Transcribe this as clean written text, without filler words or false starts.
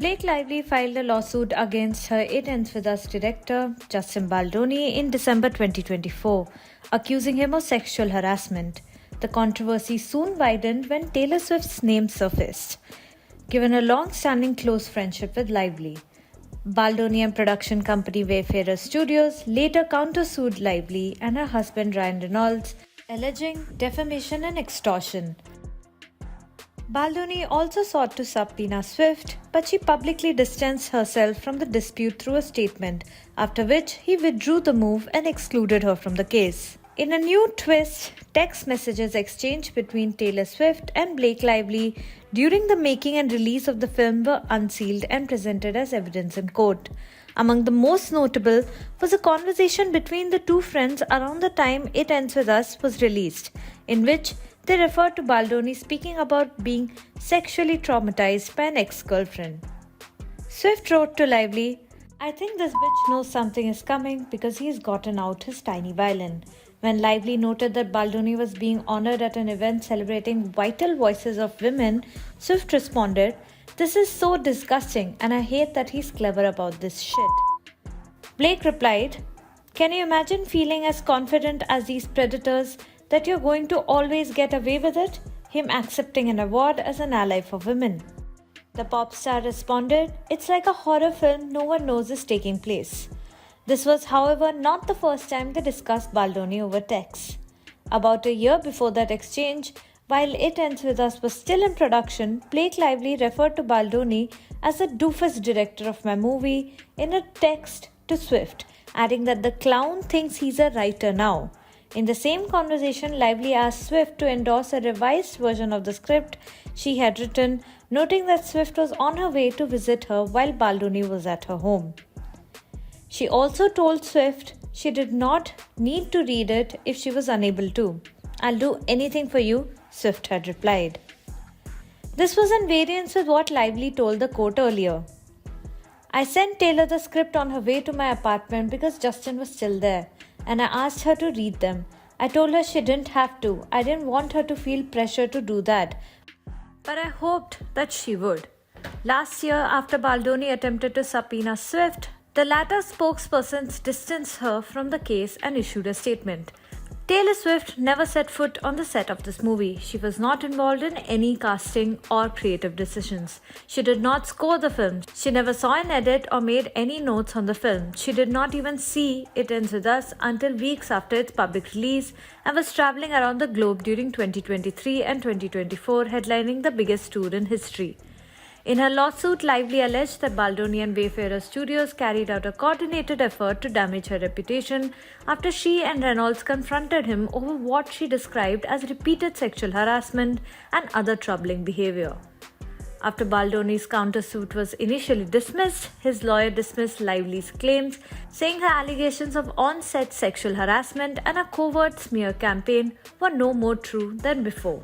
Blake Lively filed a lawsuit against her It Ends With Us director, Justin Baldoni, in December 2024, accusing him of sexual harassment. The controversy soon widened when Taylor Swift's name surfaced, given a long-standing close friendship with Lively. Baldoni and production company Wayfarer Studios later countersued Lively and her husband Ryan Reynolds, alleging defamation and extortion. Baldoni also sought to subpoena Swift, but she publicly distanced herself from the dispute through a statement, after which he withdrew the move and excluded her from the case. In a new twist, text messages exchanged between Taylor Swift and Blake Lively during the making and release of the film were unsealed and presented as evidence in court. Among the most notable was a conversation between the two friends around the time It Ends With Us was released, in which they referred to Baldoni speaking about being sexually traumatized by an ex-girlfriend. Swift wrote to Lively, "I think this bitch knows something is coming because he's gotten out his tiny violin." When Lively noted that Baldoni was being honored at an event celebrating vital voices of women, Swift responded, "This is so disgusting and I hate that he's clever about this shit." Blake replied, "Can you imagine feeling as confident as these predators that you're going to always get away with it? Him accepting an award as an ally for women." The pop star responded, "It's like a horror film no one knows is taking place." This was, however, not the first time they discussed Baldoni over text. About a year before that exchange, while It Ends With Us was still in production, Blake Lively referred to Baldoni as the doofus director of my movie in a text to Swift, adding that the clown thinks he's a writer now. In the same conversation, Lively asked Swift to endorse a revised version of the script she had written, noting that Swift was on her way to visit her while Baldoni was at her home. She also told Swift she did not need to read it if she was unable to. "I'll do anything for you," Swift had replied. This was in variance with what Lively told the court earlier. "I sent Taylor the script on her way to my apartment because Justin was still there, and I asked her to read them. I told her she didn't have to. I didn't want her to feel pressure to do that, but I hoped that she would." Last year, after Baldoni attempted to subpoena Swift, the latter spokesperson distanced her from the case and issued a statement. Taylor Swift never set foot on the set of this movie. She was not involved in any casting or creative decisions. She did not score the film. She never saw an edit or made any notes on the film. She did not even see It Ends With Us until weeks after its public release and was traveling around the globe during 2023 and 2024, headlining the biggest tour in history. In her lawsuit, Lively alleged that Baldoni and Wayfarer Studios carried out a coordinated effort to damage her reputation after she and Reynolds confronted him over what she described as repeated sexual harassment and other troubling behavior. After Baldoni's countersuit was initially dismissed, his lawyer dismissed Lively's claims, saying her allegations of on-set sexual harassment and a covert smear campaign were no more true than before.